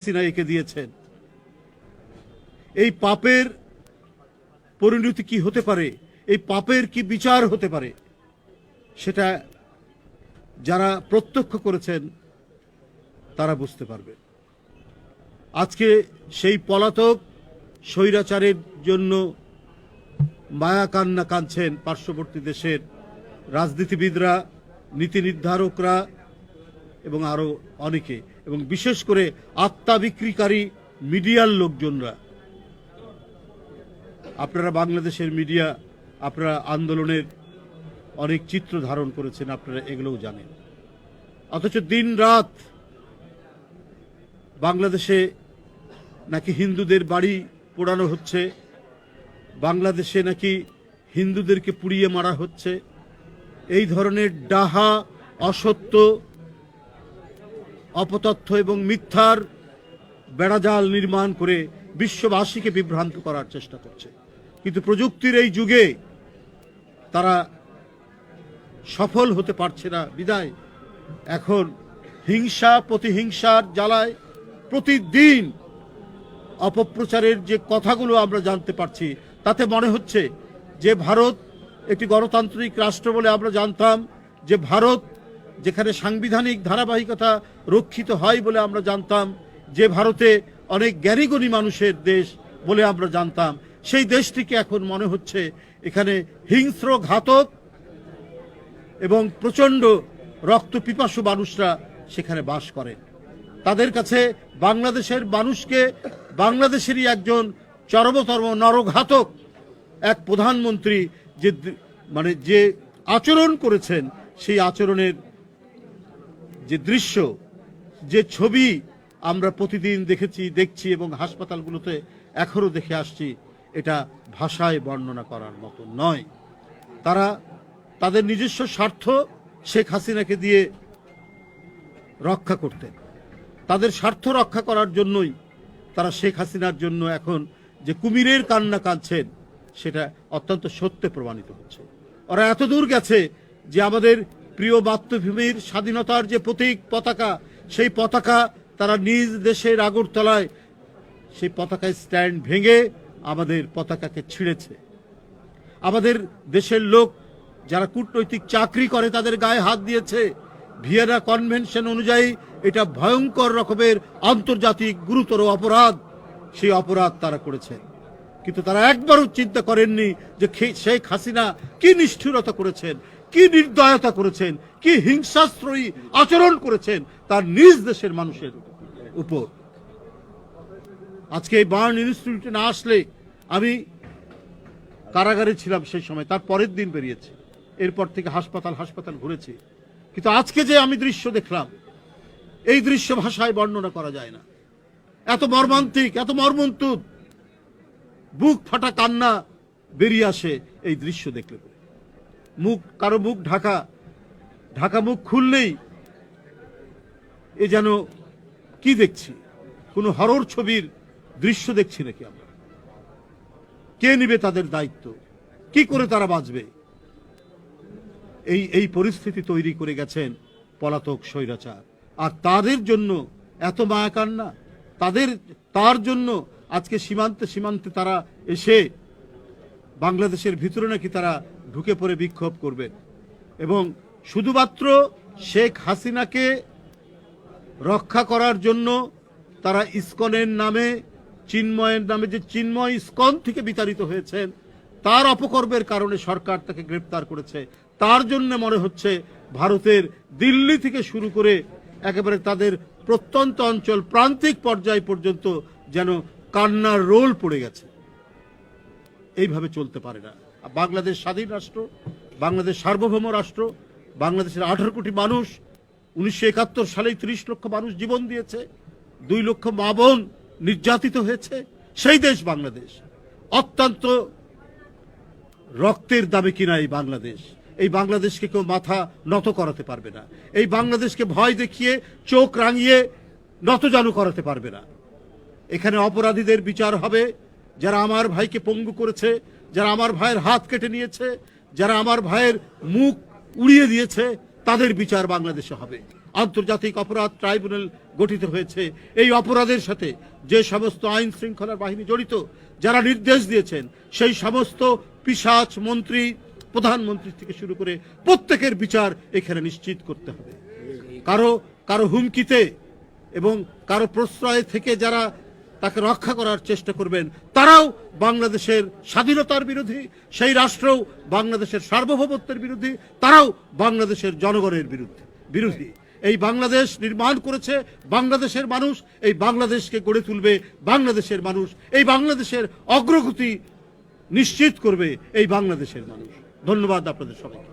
হাসিনা এঁকে দিয়েছেন। এই পাপের পরিণতি কি হতে পারে, এই পাপের কি বিচার হতে পারে, সেটা যারা প্রত্যক্ষ করেছেন তারা বুঝতে পারবে। আজকে সেই পলাতক স্বৈরাচারের জন্য মায়া কান্না কাঁদছেন পার্শ্ববর্তী দেশের রাজনীতিবিদরা, নীতি নির্ধারকরা এবং আরো অনেকে, এবং বিশেষ করে আত্মা বিক্রিকারী মিডিয়ার লোকজনরা। আপনারা বাংলাদেশের মিডিয়া, আপনারা আন্দোলনের অনেক চিত্র ধারণ করেছেন, আপনারা এগুলোও জানেন। অথচ দিন রাত বাংলাদেশে নাকি হিন্দুদের বাড়ি পোড়ানো হচ্ছে, বাংলাদেশে নাকি হিন্দুদেরকে পুড়িয়ে মারা হচ্ছে। এই ধরনের ডাহা, অসত্য, অপতথ্য এবং মিথ্যার বেড়াজাল নির্মাণ করে বিশ্ববাসীকে বিভ্রান্ত করার চেষ্টা করছে। কিন্তু প্রযুক্তির এই যুগে তারা সফল হতে পারছে না বিদায় এখন হিংসা প্রতিহিংসার জ্বালায় প্রতিদিন অপপ্রচারের যে কথাগুলো আমরা জানতে পারছি, তাতে মনে হচ্ছে যে ভারত একটি গণতান্ত্রিক রাষ্ট্র বলে আমরা জানতাম, যে ভারত যেখানে সাংবিধানিক ধারাবাহিকতা রক্ষিত হয় বলে আমরা জানতাম, যে ভারতে অনেক জ্ঞানীগুণী মানুষের দেশ বলে আমরা জানতাম, সেই দেশটিকে এখন মনে হচ্ছে এখানে হিংস্র, ঘাতক এবং প্রচণ্ড রক্তপিপাসু মানুষরা সেখানে বাস করেন। তাদের কাছে বাংলাদেশের মানুষকে বাংলাদেশেরই একজন চরমতম নরঘাতক এক প্রধানমন্ত্রী যে আচরণ করেছেন, সেই আচরণের যে দৃশ্য, যে ছবি আমরা প্রতিদিন দেখছি এবং হাসপাতালগুলোতে এখনো দেখে আসছি, এটা ভাষায় বর্ণনা করার মতো নয়। তারা তাদের নিজস্ব স্বার্থ শেখ হাসিনাকে দিয়ে রক্ষা করতেন। তাদের স্বার্থ রক্ষা করার জন্যই তারা শেখ হাসিনার জন্য এখন যে কুমিরের কান্না কাঁদছেন, সেটা অত্যন্ত সত্যে প্রমাণিত হচ্ছে। ওরা এত দূর গেছে যে আমাদের প্রিয় মাতৃভূমির স্বাধীনতার যে প্রতীক পতাকা, সেই পতাকা তারা নিজ দেশের আগরতলায় সেই পতাকায় স্ট্যান্ড ভেঙে আমাদের পতাকাকে ছিঁড়েছে। আমাদের দেশের লোক যারা কূটনৈতিক চাকরি করে তাদের গায়ে হাত দিয়েছে। ভিয়েনা কনভেনশন অনুযায়ী এটা ভয়ঙ্কর রকমের আন্তর্জাতিক গুরুতর অপরাধ, সেই অপরাধ তারা করেছে। কিন্তু তারা একবারও চিন্তা করেননি যে শেখ হাসিনা কি নিষ্ঠুরতা করেছেন, কি নির্দয়তা করেছেন, কি হিংসাশ্রয়ী আচরণ করেছেন তার নিজ দেশের মানুষের উপর। আজকে এই বার্ন ইনস্টিটিউটে না আসলে, আমি কারাগারে ছিলাম সেই সময়, তার পরের দিন বেরিয়েছি, এরপর থেকে হাসপাতাল ঘুরেছি। কিন্তু আজকে যে আমি দৃশ্য দেখলাম, এই দৃশ্য ভাষায় বর্ণনা করা যায় না। এত মর্মান্তিক, এত মর্মন্তুদ, বুক ফাটা কান্না বেরিয়ে আসে এই দৃশ্য দেখলে। কারো মুখ ঢাকা মুখ খুললেই এ যেন কি দেখছি, কোন হরর ছবির দৃশ্য দেখছি নাকি আমরা? কে নিবে তাদের দায়িত্ব? কি করে তারা বাঁচবে? এই পরিস্থিতি তৈরি করে গেছেন পলাতক স্বৈরাচার। আর তাদের জন্য এত মায়া কান্না, তার জন্য আজকে সীমান্তে তারা এসে বাংলাদেশের ভিতরে নাকি তারা ঢুকে পড়ে বিক্ষোভ করবেন, এবং শুধুমাত্র শেখ হাসিনাকে রক্ষা করার জন্য তারা ইসকনের নামে, চিন্ময়ের নামে, যে চিন্ময় ইসকন থেকে বিতাড়িত হয়েছেন, তার অপকর্মের কারণে সরকার তাকে গ্রেপ্তার করেছে। তার জন্য মনে হচ্ছে ভারতের দিল্লি থেকে শুরু করে একেবারে তাদের প্রত্যন্ত অঞ্চল, প্রান্তিক পর্যায় পর্যন্ত যেন কান্নার রোল পড়ে গেছে। এইভাবে চলতে পারে না। বাংলাদেশ স্বাধীন রাষ্ট্র, বাংলাদেশ সার্বভৌম রাষ্ট্র, বাংলাদেশের 18 কোটি মানুষ, 1971 সালে 30 লক্ষ মানুষ জীবন দিয়েছে, 2 লক্ষ মা বোন নির্যাতিত হয়েছে, সেই দেশ বাংলাদেশ। অত্যন্ত রক্তের দামে কিনা এই বাংলাদেশ। এই বাংলাদেশকে কেউ মাথা নত করাতে পারবে না। এই বাংলাদেশকে ভয় দেখিয়ে, চোখ রাঙিয়ে নতজানু করাতে পারবে না। এখানে অপরাধীদের বিচার হবে, যারা আমার ভাইকে পঙ্গু করেছে, যারা আমার ভাইয়ের হাত কেটে নিয়েছে, যারা আমার ভাইয়ের মুখ উড়িয়ে দিয়েছে, তাদের বিচার বাংলাদেশে হবে। আন্তর্জাতিক অপরাধ ট্রাইব্যুনাল গঠিত হয়েছে। এই অপরাধের সাথে যে সমস্ত আইন শৃঙ্খলার বাহিনী জড়িত, যারা নির্দেশ দিয়েছেন, সেই সমস্ত পিশাচ মন্ত্রী, প্রধানমন্ত্রী থেকে শুরু করে প্রত্যেকের বিচার এখানে নিশ্চিত করতে হবে। কারো হুমকিতে এবং কারো প্রশ্রয় থেকে যারা তাকে রক্ষা করার চেষ্টা করবেন, তারাও বাংলাদেশের স্বাধীনতার বিরোধী, সেই রাষ্ট্রও বাংলাদেশের সার্বভৌমত্বের বিরোধী, তারাও বাংলাদেশের জনগণের বিরোধী। এই বাংলাদেশ নির্মাণ করেছে বাংলাদেশের মানুষ, এই বাংলাদেশকে গড়ে তুলবে বাংলাদেশের মানুষ, এই বাংলাদেশের অগ্রগতি নিশ্চিত করবে এই বাংলাদেশের মানুষ। ধন্যবাদ আপনাদের সবাইকে।